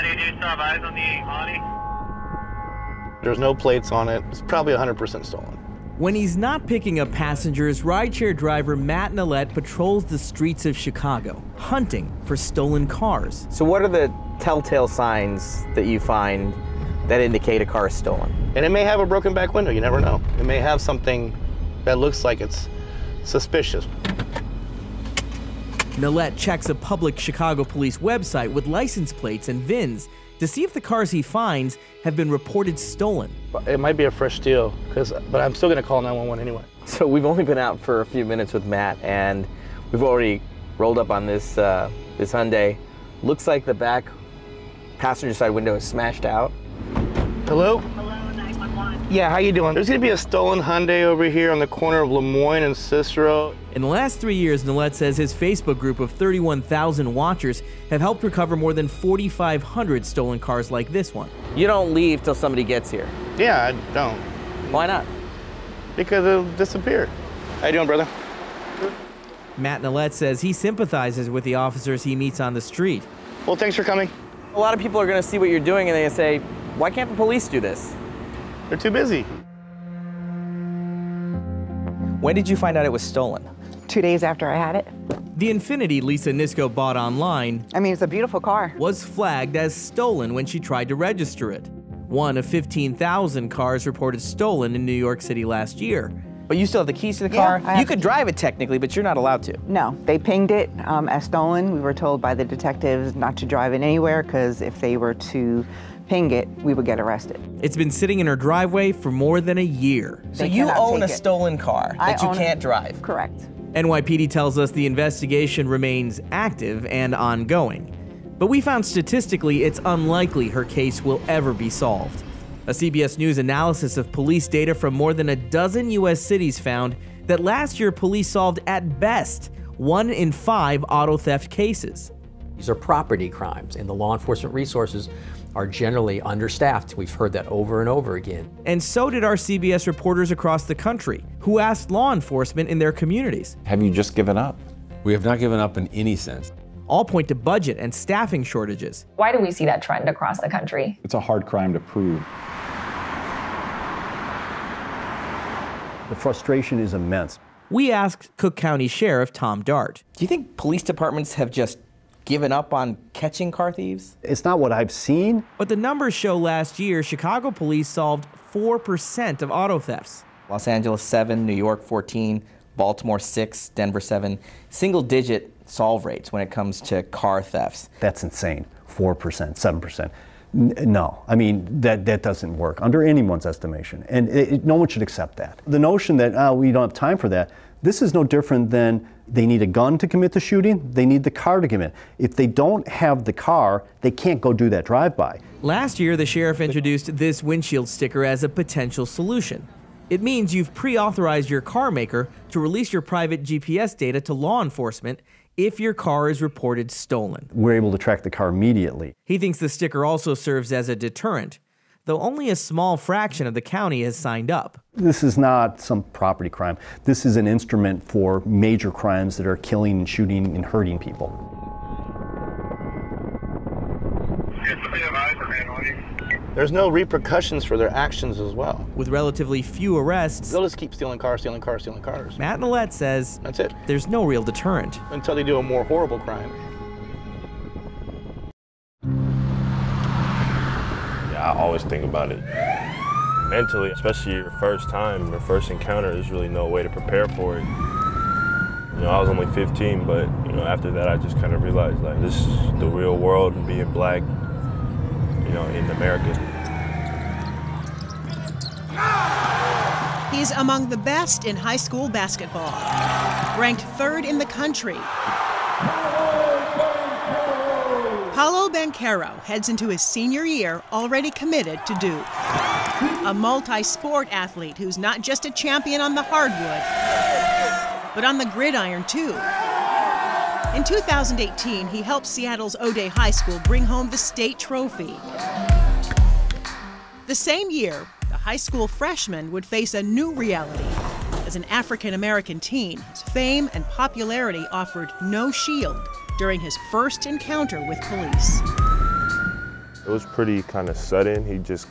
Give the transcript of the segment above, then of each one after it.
do you still have eyes on the Audi? There's no plates on it. It's probably 100% stolen. When he's not picking up passengers, rideshare driver Matt Nallette patrols the streets of Chicago, hunting for stolen cars. So what are the telltale signs that you find that indicate a car is stolen? And it may have a broken back window, you never know. It may have something that looks like it's suspicious. Nallette checks a public Chicago police website with license plates and VINs to see if the cars he finds have been reported stolen. It might be a fresh steal, but I'm still gonna call 911 anyway. So we've only been out for a few minutes with Matt, and we've already rolled up on this this Hyundai. Looks like the back passenger side window is smashed out. Hello? Hello, 911. Yeah, how you doing? There's gonna be a stolen Hyundai over here on the corner of Lemoyne and Cicero. In the last 3 years, Nallette says his Facebook group of 31,000 watchers have helped recover more than 4,500 stolen cars like this one. You don't leave till somebody gets here. Yeah, I don't. Why not? Because it'll disappear. How you doing, brother? Matt Nallette says he sympathizes with the officers he meets on the street. Well, thanks for coming. A lot of people are gonna see what you're doing and they say, why can't the police do this? They're too busy. When did you find out it was stolen? 2 days after I had it. The Infiniti Lisa Nisko bought online I mean, it's a beautiful car. was flagged as stolen when she tried to register it. One of 15,000 cars reported stolen in New York City last year. But you still have the keys to the Yeah, car? I have You could drive it technically, but you're not allowed to. No, they pinged it as stolen. We were told by the detectives not to drive it anywhere because if they were to ping it, we would get arrested. It's been sitting in her driveway for more than a year. So They you cannot own a take it. stolen car I that you own it. can't drive? Correct. NYPD tells us the investigation remains active and ongoing. But we found statistically it's unlikely her case will ever be solved. A CBS News analysis of police data from more than a dozen U.S. cities found that last year police solved at best 1 in 5 auto theft cases. These are property crimes, and the law enforcement resources are generally understaffed. We've heard that over and over again. And so did our CBS reporters across the country, who asked law enforcement in their communities. Have you just given up? We have not given up in any sense. All point to budget and staffing shortages. Why do we see that trend across the country? It's a hard crime to prove. The frustration is immense. We asked Cook County Sheriff Tom Dart. Do you think police departments have just given up on catching car thieves? It's not what I've seen. But the numbers show last year Chicago police solved 4% of auto thefts. Los Angeles 7, New York 14, Baltimore 6, Denver 7. Single-digit solve rates when it comes to car thefts. That's insane. 4%, 7%. No, I mean, that doesn't work under anyone's estimation. And no one should accept that. The notion that we don't have time for that, this is no different than they need a gun to commit the shooting, they need the car to commit. If they don't have the car, they can't go do that drive-by. Last year, the sheriff introduced this windshield sticker as a potential solution. It means you've pre-authorized your car maker to release your private GPS data to law enforcement if your car is reported stolen. We're able to track the car immediately. He thinks the sticker also serves as a deterrent, though only a small fraction of the county has signed up. This is not some property crime. This is an instrument for major crimes that are killing and shooting and hurting people. There's no repercussions for their actions as well. With relatively few arrests, They'll just keep stealing cars, stealing cars, stealing cars. Matt Nallette says That's it. there's no real deterrent. Until they do a more horrible crime. Yeah, I always think about it. Mentally, especially your first time, your first encounter, there's really no way to prepare for it. You know, I was only 15, but you know, after that, I just kind of realized like this is the real world and being black, you know, in America. He's among the best in high school basketball, ranked 3rd in the country. Paulo Banchero heads into his senior year already committed to Duke. A multi-sport athlete who's not just a champion on the hardwood, but on the gridiron too. In 2018, he helped Seattle's O'Day High School bring home the state trophy. The same year, the high school freshman would face a new reality. As an African-American teen, his fame and popularity offered no shield during his first encounter with police. It was pretty kind of sudden. He just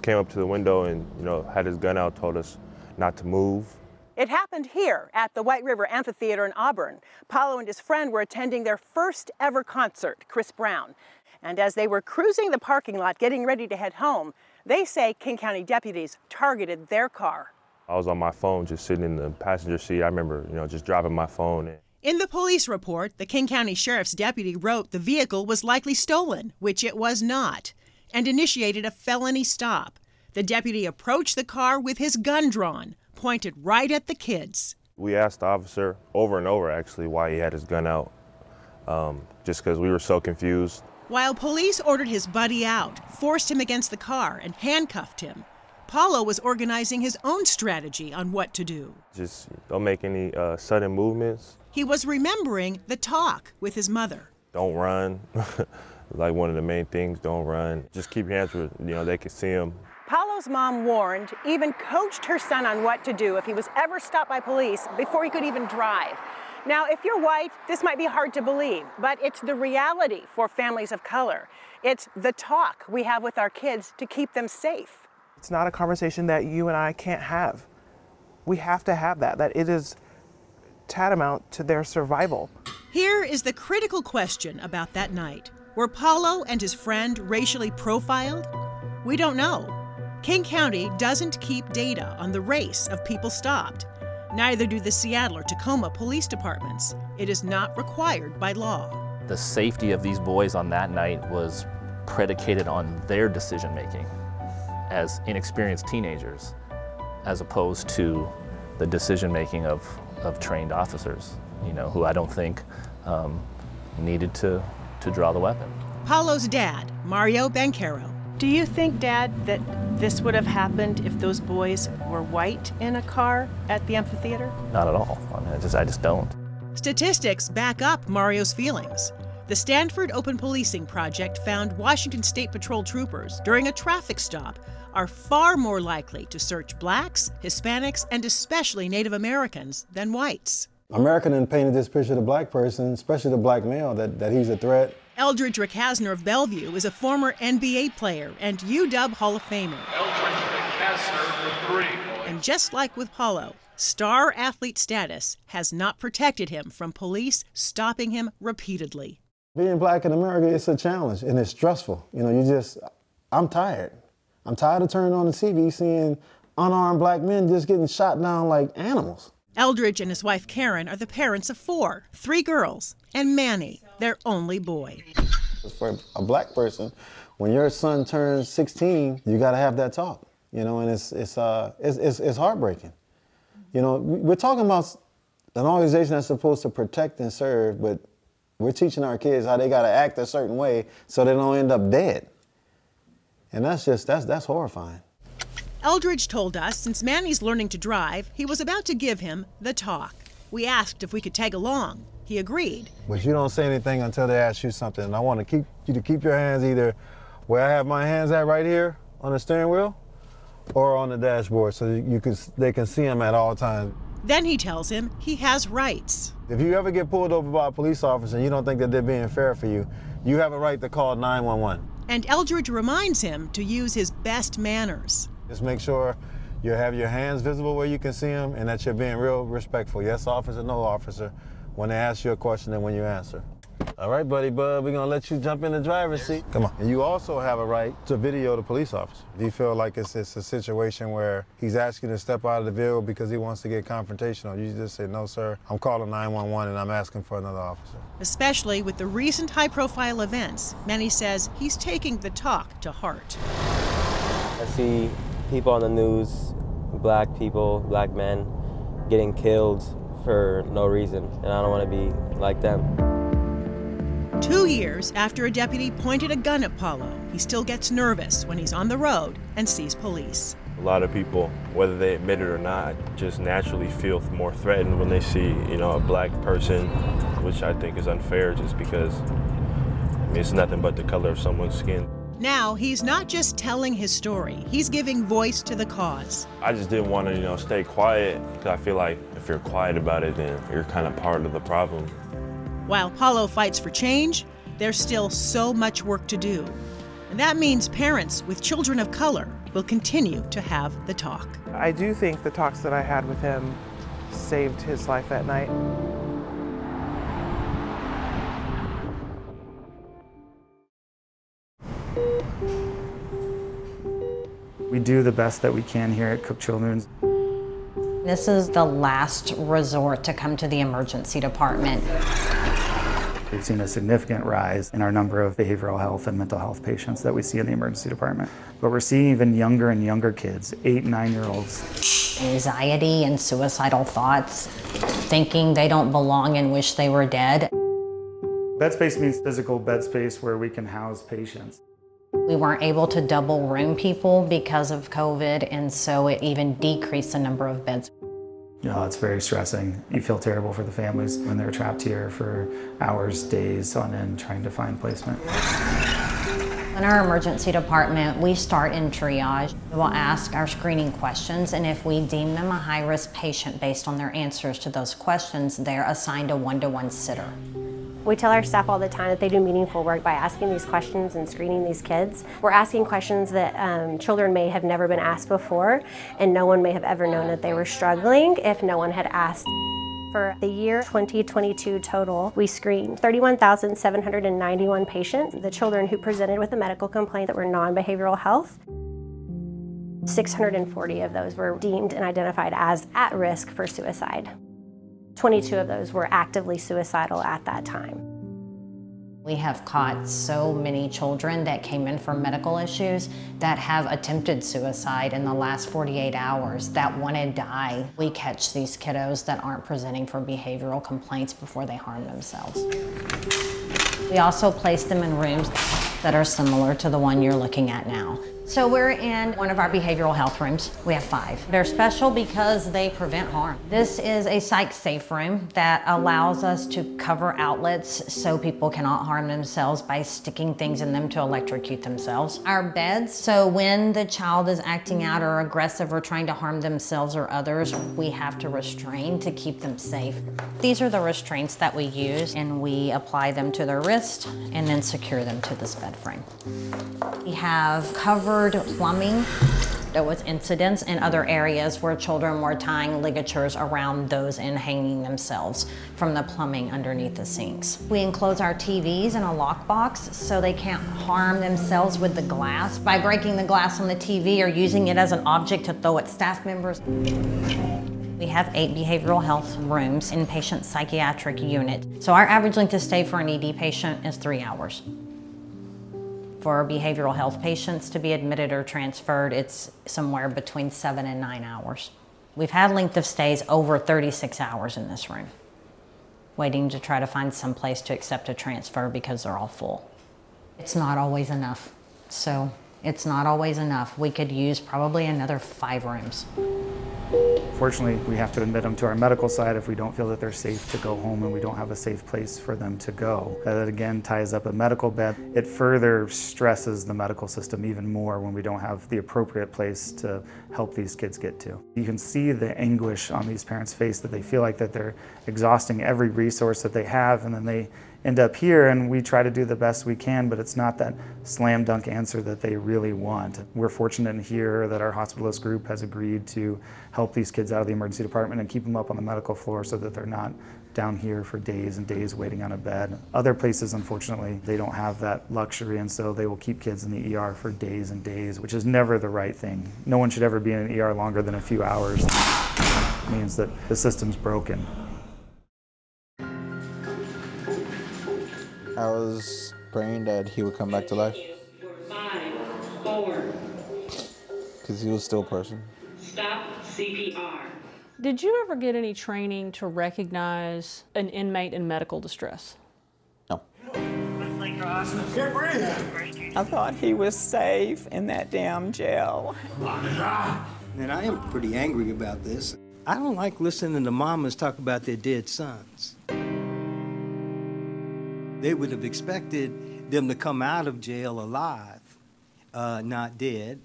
came up to the window and, you know, had his gun out, told us not to move. It happened here at the White River Amphitheater in Auburn. Paulo and his friend were attending their first ever concert, Chris Brown. And as they were cruising the parking lot getting ready to head home, they say King County deputies targeted their car. I was on my phone just sitting in the passenger seat. I remember, you know, just dropping my phone. In the police report, the King County Sheriff's deputy wrote the vehicle was likely stolen, which it was not, and initiated a felony stop. The deputy approached the car with his gun drawn, pointed right at the kids. We asked the officer over and over, actually, why he had his gun out, just because we were so confused. While police ordered his buddy out, forced him against the car, and handcuffed him, Paulo was organizing his own strategy on what to do. Just don't make any sudden movements. He was remembering the talk with his mother. Don't run. Like one of the main things, don't run. Just keep your hands where, you know, they can see him. Paulo's mom warned, even coached her son on what to do if he was ever stopped by police before he could even drive. Now, if you're white, this might be hard to believe, but it's the reality for families of color. It's the talk we have with our kids to keep them safe. It's not a conversation that you and I can't have. We have to have that it is tantamount to their survival. Here is the critical question about that night. Were Paulo and his friend racially profiled? We don't know. King County doesn't keep data on the race of people stopped. Neither do the Seattle or Tacoma police departments. It is not required by law. The safety of these boys on that night was predicated on their decision making as inexperienced teenagers, as opposed to the decision making of trained officers, you know, who I don't think needed to draw the weapon. Paulo's dad, Mario Banquero. Do you think, Dad, that this would have happened if those boys were white in a car at the amphitheater? Not at all. I mean, I just don't. Statistics back up Mario's feelings. The Stanford Open Policing Project found Washington State Patrol troopers during a traffic stop are far more likely to search blacks, Hispanics, and especially Native Americans than whites. America then painted this picture of the black person, especially the black male, that he's a threat. Eldridge Rickasner of Bellevue is a former NBA player and UW Hall of Famer. Eldridge Rickasner for 3. And just like with Paulo, star athlete status has not protected him from police stopping him repeatedly. Being black in America, it's a challenge and it's stressful. You know, I'm tired. I'm tired of turning on the TV seeing unarmed black men just getting shot down like animals. Eldridge and his wife Karen are the parents of 4, 3 girls, and Manny, their only boy. For a black person, when your son turns 16, you got to have that talk, you know, and it's heartbreaking. You know, we're talking about an organization that's supposed to protect and serve, but we're teaching our kids how they got to act a certain way so they don't end up dead. And that's horrifying. Eldridge told us since Manny's learning to drive, he was about to give him the talk. We asked if we could tag along. He agreed. But you don't say anything until they ask you something. And I want you to keep your hands either where I have my hands at right here on the steering wheel or on the dashboard so they can see them at all times. Then he tells him he has rights. If you ever get pulled over by a police officer and you don't think that they're being fair for you, you have a right to call 911. And Eldridge reminds him to use his best manners. Just make sure you have your hands visible where you can see them and that you're being real respectful. Yes, officer, no officer, when they ask you a question and when you answer. All right, buddy, bud, we're gonna let you jump in the driver's seat. Come on. And you also have a right to video the police officer. If you feel like it's a situation where he's asking you to step out of the vehicle because he wants to get confrontational, you just say, no, sir, I'm calling 911 and I'm asking for another officer. Especially with the recent high-profile events, Manny says he's taking the talk to heart. I see people on the news, black people, black men, getting killed for no reason, and I don't want to be like them. 2 years after a deputy pointed a gun at Paulo, he still gets nervous when he's on the road and sees police. A lot of people, whether they admit it or not, just naturally feel more threatened when they see, you know, a black person, which I think is unfair just because, I mean, it's nothing but the color of someone's skin. Now, he's not just telling his story, he's giving voice to the cause. I just didn't want to, you know, stay quiet because I feel like if you're quiet about it, then you're kind of part of the problem. While Paulo fights for change, there's still so much work to do. And that means parents with children of color will continue to have the talk. I do think the talks that I had with him saved his life that night. We do the best that we can here at Cook Children's. This is the last resort to come to the emergency department. We've seen a significant rise in our number of behavioral health and mental health patients that we see in the emergency department. But we're seeing even younger and younger kids, 8 and 9-year-olds. Anxiety and suicidal thoughts, thinking they don't belong and wish they were dead. Bed space means physical bed space where we can house patients. We weren't able to double room people because of COVID, and so it even decreased the number of beds. You know, it's very stressing. You feel terrible for the families when they're trapped here for hours, days on end trying to find placement. In our emergency department, we start in triage. We'll ask our screening questions, and if we deem them a high-risk patient based on their answers to those questions, they're assigned a one-to-one sitter. We tell our staff all the time that they do meaningful work by asking these questions and screening these kids. We're asking questions that children may have never been asked before, and no one may have ever known that they were struggling if no one had asked. For the year 2022 total, we screened 31,791 patients, the children who presented with a medical complaint that were non-behavioral health. 640 of those were deemed and identified as at risk for suicide. 22 of those were actively suicidal at that time. We have caught so many children that came in for medical issues that have attempted suicide in the last 48 hours that want to die. We catch these kiddos that aren't presenting for behavioral complaints before they harm themselves. We also place them in rooms that are similar to the one you're looking at now. So we're in one of our behavioral health rooms. We have 5. They're special because they prevent harm. This is a psych-safe room that allows us to cover outlets so people cannot harm themselves by sticking things in them to electrocute themselves. Our beds, so when the child is acting out or aggressive or trying to harm themselves or others, we have to restrain to keep them safe. These are the restraints that we use, and we apply them to their wrist and then secure them to this bed frame. We have covered plumbing. There was incidents in other areas where children were tying ligatures around those and hanging themselves from the plumbing underneath the sinks. We enclose our TVs in a lockbox so they can't harm themselves with the glass by breaking the glass on the TV or using it as an object to throw at staff members. We have 8 behavioral health rooms, inpatient psychiatric unit. So our average length of stay for an ED patient is 3 hours. For behavioral health patients to be admitted or transferred, it's somewhere between 7 and 9 hours. We've had length of stays over 36 hours in this room, waiting to try to find some place to accept a transfer because they're all full. It's not always enough. So it's not always enough. We could use probably another 5 rooms. Fortunately, we have to admit them to our medical side if we don't feel that they're safe to go home and we don't have a safe place for them to go. That again ties up a medical bed. It further stresses the medical system even more when we don't have the appropriate place to help these kids get to. You can see the anguish on these parents' face that they feel like that they're exhausting every resource that they have, and then they end up here and we try to do the best we can, but it's not that slam dunk answer that they really want. We're fortunate in here that our hospitalist group has agreed to help these kids out of the emergency department and keep them up on the medical floor so that they're not down here for days and days waiting on a bed. Other places, unfortunately, they don't have that luxury, and so they will keep kids in the ER for days and days, which is never the right thing. No one should ever be in an ER longer than a few hours. It means that the system's broken. I was praying that he would come back to life. 5, 4. Because he was still a person. Stop CPR. Did you ever get any training to recognize an inmate in medical distress? No. Can't breathe. I thought he was safe in that damn jail. And I am pretty angry about this. I don't like listening to mamas talk about their dead sons. They would have expected them to come out of jail alive, not dead.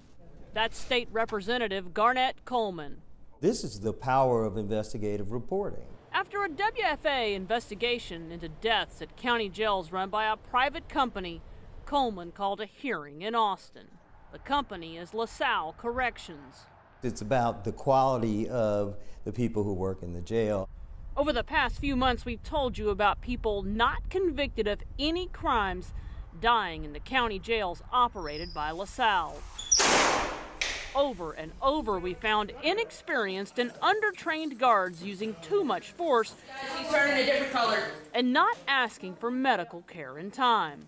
That's State Representative Garnett Coleman. This is the power of investigative reporting. After a WFA investigation into deaths at county jails run by a private company, Coleman called a hearing in Austin. The company is LaSalle Corrections. It's about the quality of the people who work in the jail. Over the past few months, we've told you about people not convicted of any crimes dying in the county jails operated by LaSalle. Over and over, we found inexperienced and undertrained guards using too much force. He's turning a different color. And not asking for medical care in time.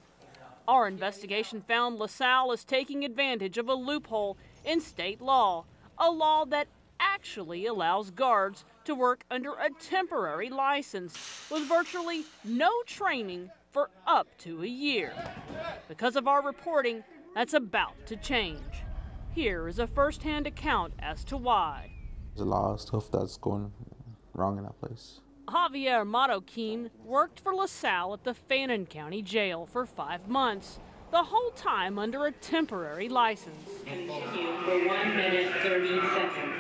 Our investigation found LaSalle is taking advantage of a loophole in state law, a law that actually allows guards to work under a temporary license with virtually no training for up to a year. Because of our reporting, that's about to change. Here is a first-hand account as to why. There's a lot of stuff that's going wrong in that place. Javier Marroquin worked for LaSalle at the Fannin County Jail for 5 months, the whole time under a temporary license. Continue for 1 minute 30 seconds.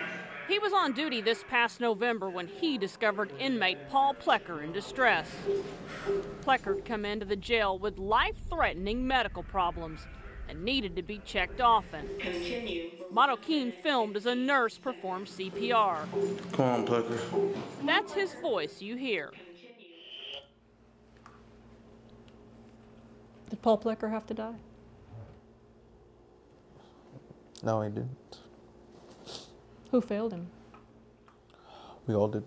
He was on duty this past November when he discovered inmate Paul Plecker in distress. Plecker had come into the jail with life-threatening medical problems and needed to be checked often. Continue. Marroquin filmed as a nurse performed CPR. Come on, Plecker. That's his voice you hear. Did Paul Plecker have to die? No, he didn't. Who failed him? We all did.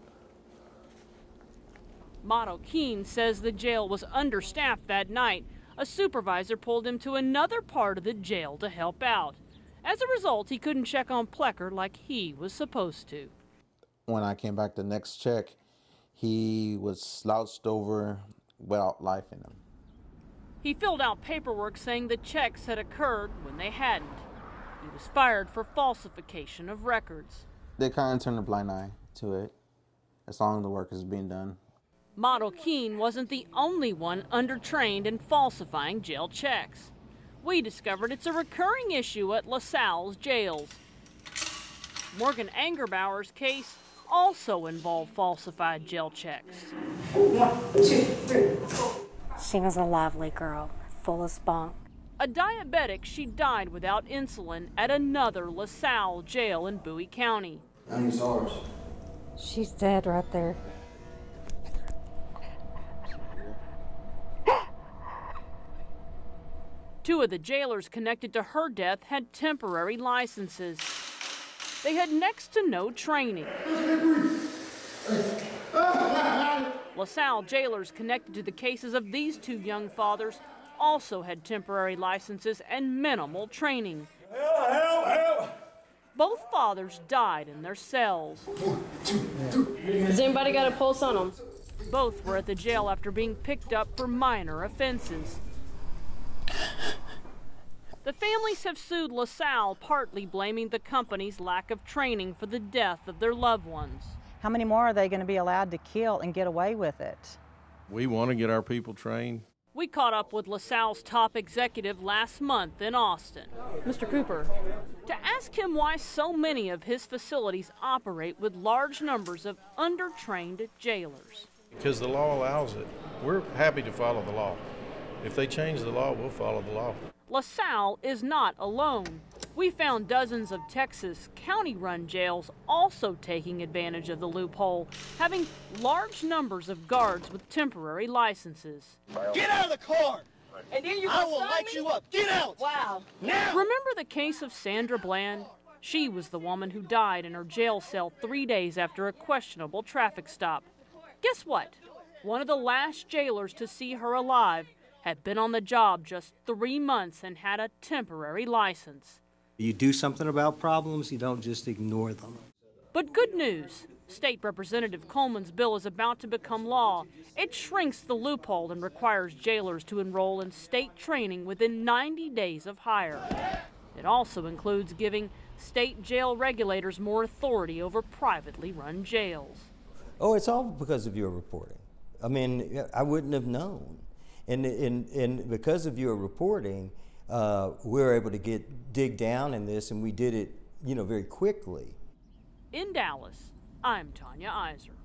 Marroquin says the jail was understaffed that night. A supervisor pulled him to another part of the jail to help out. As a result, he couldn't check on Plecker like he was supposed to. When I came back the next check, he was slouched over without life in him. He filled out paperwork saying the checks had occurred when they hadn't. He was fired for falsification of records. They kind of turned a blind eye to it, as long as the work is being done. Marroquin wasn't the only one undertrained in falsifying jail checks. We discovered it's a recurring issue at LaSalle's jails. Morgan Angerbauer's case also involved falsified jail checks. 1, 2, 3, 4. She was a lovely girl, full of spunk. A diabetic, she died without insulin at another LaSalle jail in Bowie County. How many SARS? She's dead right there. Two of the jailers connected to her death had temporary licenses. They had next to no training. LaSalle jailers connected to the cases of these two young fathers also had temporary licenses and minimal training. Help! Both fathers died in their cells. Has anybody got a pulse on them? Both were at the jail after being picked up for minor offenses. The families have sued LaSalle, partly blaming the company's lack of training for the death of their loved ones. How many more are they going to be allowed to kill and get away with it? We want to get our people trained. We caught up with LaSalle's top executive last month in Austin, Mr. Cooper, to ask him why so many of his facilities operate with large numbers of undertrained jailers. Because the law allows it. We're happy to follow the law. If they change the law, we'll follow the law. LaSalle is not alone. We found dozens of Texas county-run jails also taking advantage of the loophole, having large numbers of guards with temporary licenses. Get out of the car! And then I will light you up. Get out! Wow. Now! Remember the case of Sandra Bland? She was the woman who died in her jail cell 3 days after a questionable traffic stop. Guess what? One of the last jailers to see her alive had been on the job just 3 months and had a temporary license. You do something about problems, you don't just ignore them. But good news. State Representative Coleman's bill is about to become law. It shrinks the loophole and requires jailers to enroll in state training within 90 days of hire. It also includes giving state jail regulators more authority over privately run jails. Oh, it's all because of your reporting. I mean, I wouldn't have known. And because of your reporting, we were able to dig down in this, and we did it, very quickly. In Dallas, I'm Tanya Iser.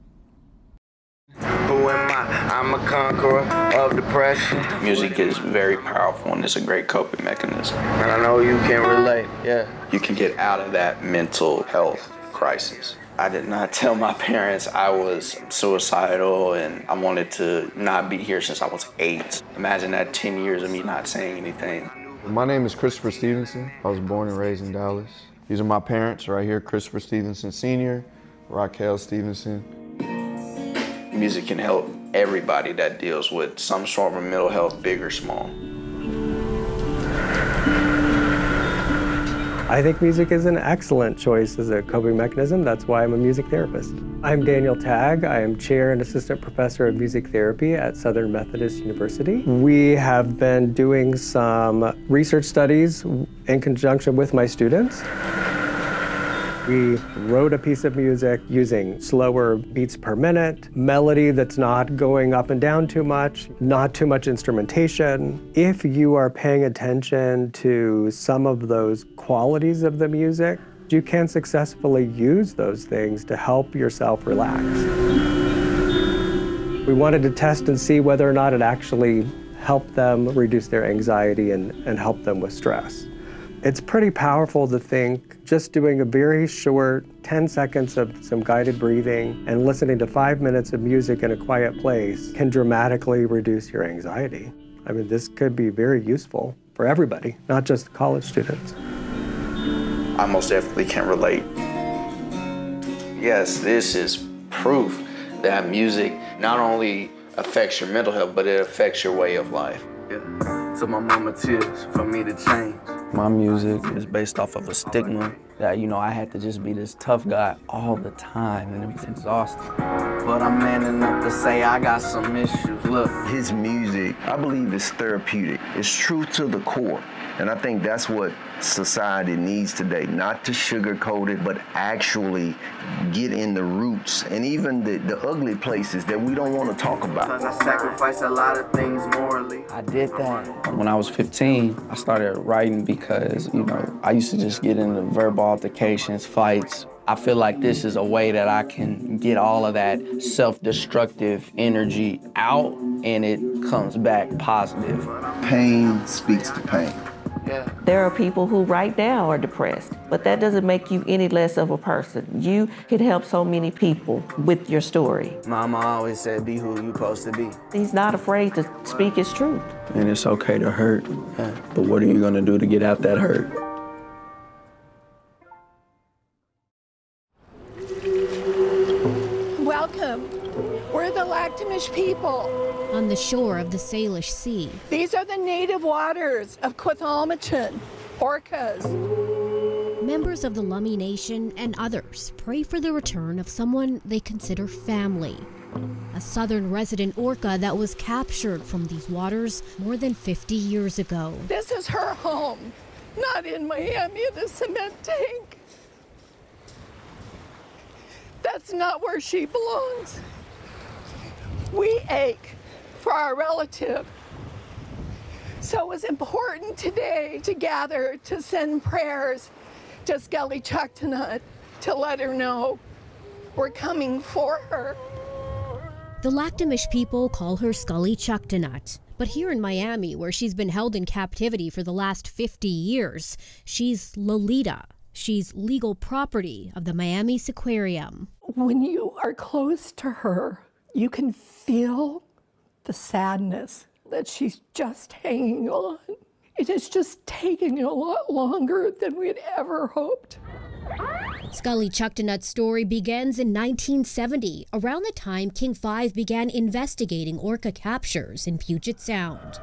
who am I? I'm a conqueror of depression. Music is very powerful and it's a great coping mechanism. And I know you can relate, yeah. You can get out of that mental health crisis. I did not tell my parents I was suicidal and I wanted to not be here since I was 8. Imagine that 10 years of me not saying anything. My name is Christopher Stevenson. I was born and raised in Dallas. These are my parents right here, Christopher Stevenson Sr., Raquel Stevenson. Music can help everybody that deals with some sort of mental health, big or small. I think music is an excellent choice as a coping mechanism. That's why I'm a music therapist. I'm Daniel Tagg. I am chair and assistant professor of music therapy at Southern Methodist University. We have been doing some research studies in conjunction with my students. We wrote a piece of music using slower beats per minute, melody that's not going up and down too much, not too much instrumentation. If you are paying attention to some of those qualities of the music, you can successfully use those things to help yourself relax. We wanted to test and see whether or not it actually helped them reduce their anxiety and help them with stress. It's pretty powerful to think just doing a very short 10 seconds of some guided breathing and listening to 5 minutes of music in a quiet place can dramatically reduce your anxiety. I mean, this could be very useful for everybody, not just college students. I most definitely can relate. Yes, this is proof that music not only affects your mental health, but it affects your way of life. Yeah. So my mama tears for me to change. My music is based off of a stigma that, you know, I had to just be this tough guy all the time, and it was exhausting. But I'm man enough to say I got some issues. Look, his music, I believe, is therapeutic. It's true to the core. And I think that's what society needs today, not to sugarcoat it, but actually get in the roots and even the ugly places that we don't want to talk about. Because I sacrifice a lot of things morally. I did that. When I was 15, I started writing because, you know, I used to just get into verbal altercations, fights. I feel like this is a way that I can get all of that self-destructive energy out and it comes back positive. Pain speaks to pain. Yeah. There are people who right now are depressed, but that doesn't make you any less of a person. You can help so many people with your story. Mama always said, be who you're supposed to be. He's not afraid to speak his truth. And it's okay to hurt, but what are you gonna do to get out that hurt? Welcome. We're the Lactamish people. On the shore of the Salish Sea. These are the native waters of Quethalmachan, orcas. Members of the Lummi Nation and others pray for the return of someone they consider family. A southern resident orca that was captured from these waters more than 50 years ago. This is her home, not in Miami in a cement tank. That's not where she belongs. We ache for our relative. So it was important today to gather to send prayers to Skelly Chuktanut to let her know we're coming for her. The Lactamish people call her Scully Chuktanut. But here in Miami, where she's been held in captivity for the last 50 years, she's Lolita. She's legal property of the Miami Seaquarium. When you are close to her, you can feel the sadness that she's just hanging on. It is just taking a lot longer than we'd ever hoped. Scully Chuktanut's story begins in 1970, around the time King 5 began investigating orca captures in Puget Sound.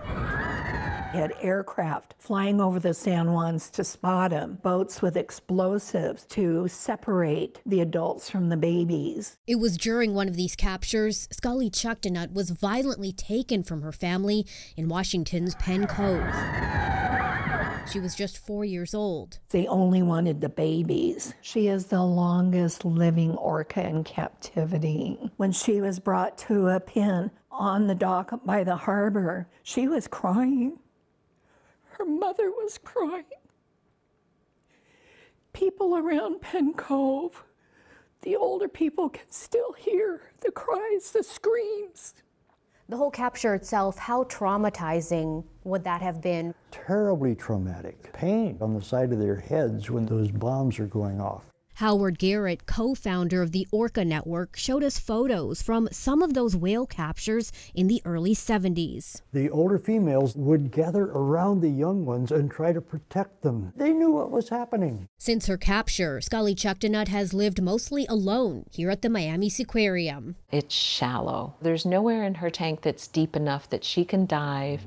We had aircraft flying over the San Juans to spot them, boats with explosives to separate the adults from the babies. It was during one of these captures, Scully Chuktanut was violently taken from her family in Washington's Penn Cove. She was just 4 years old. They only wanted the babies. She is the longest living orca in captivity. When she was brought to a pen on the dock by the harbor, she was crying. Her mother was crying. People around Penn Cove The older people can still hear the cries, the screams. The whole capture itself, how traumatizing would that have been? Terribly traumatic. Pain on the side of their heads when those bombs are going off. Howard Garrett, co-founder of the Orca Network, showed us photos from some of those whale captures in the early 70s. The older females would gather around the young ones and try to protect them. They knew what was happening. Since her capture, Scully Chucktanut has lived mostly alone here at the Miami Seaquarium. It's shallow. There's nowhere in her tank that's deep enough that she can dive.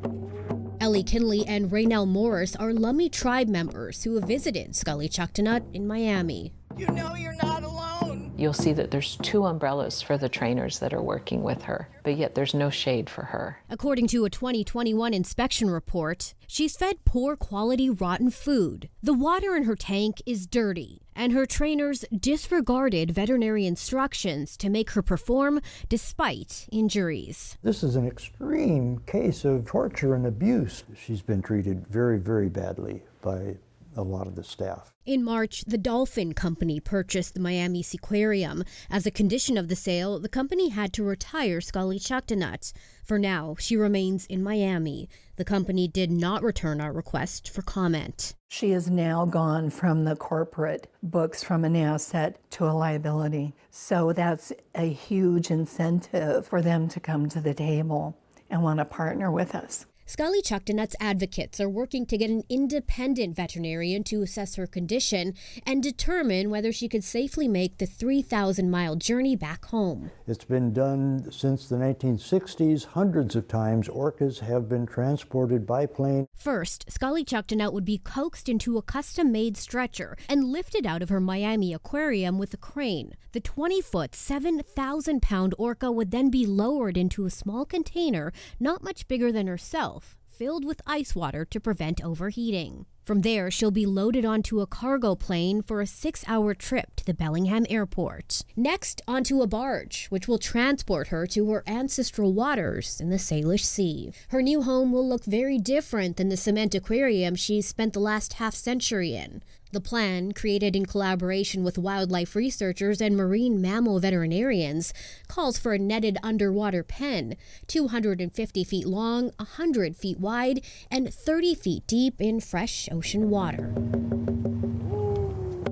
Ellie Kinley and Raynell Morris are Lummi tribe members who have visited Scully Chucktanut in Miami. You know you're not alone. You'll see that there's 2 umbrellas for the trainers that are working with her, but yet there's no shade for her. According to a 2021 inspection report, she's fed poor quality rotten food. The water in her tank is dirty, and her trainers disregarded veterinary instructions to make her perform despite injuries. This is an extreme case of torture and abuse. She's been treated very, very badly by a lot of the staff. In March, the Dolphin Company purchased the Miami Seaquarium. As a condition of the sale, the company had to retire Scully Chucktanut. For now, she remains in Miami. The company did not return our request for comment. She has now gone from the corporate books from an asset to a liability. So that's a huge incentive for them to come to the table and want to partner with us. Scully Chucktanut's advocates are working to get an independent veterinarian to assess her condition and determine whether she could safely make the 3,000-mile journey back home. It's been done since the 1960s. Hundreds of times, orcas have been transported by plane. First, Scully Chucktanut would be coaxed into a custom-made stretcher and lifted out of her Miami aquarium with a crane. The 20-foot, 7,000-pound orca would then be lowered into a small container not much bigger than herself, filled with ice water to prevent overheating. From there, she'll be loaded onto a cargo plane for a 6-hour trip to the Bellingham airport. Next, onto a barge, which will transport her to her ancestral waters in the Salish Sea. Her new home will look very different than the cement aquarium she's spent the last half-century in. The plan, created in collaboration with wildlife researchers and marine mammal veterinarians, calls for a netted underwater pen, 250 feet long, 100 feet wide, and 30 feet deep in fresh ocean water.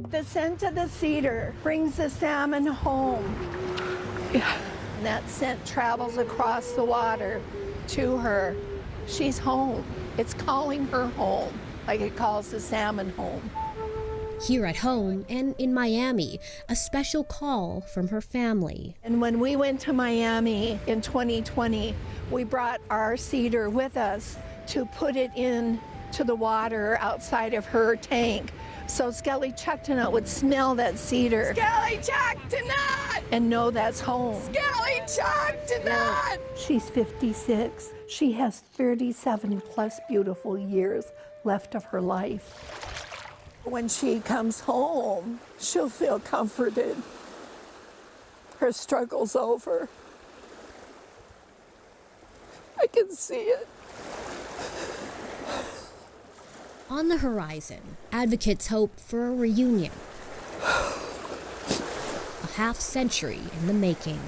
The scent of the cedar brings the salmon home. And that scent travels across the water to her. She's home. It's calling her home, like it calls the salmon home. Here at home and in Miami, a special call from her family. And when we went to Miami in 2020, we brought our cedar with us to put it in to the water outside of her tank. So Scully Chucktanut would smell that cedar. Scully Chucktanut! And know that's home. Scully Chucktanut! She's 56. She has 37 plus beautiful years left of her life. When she comes home, she'll feel comforted. Her struggle's over. I can see it. On the horizon, advocates hope for a reunion. A half-century in the making.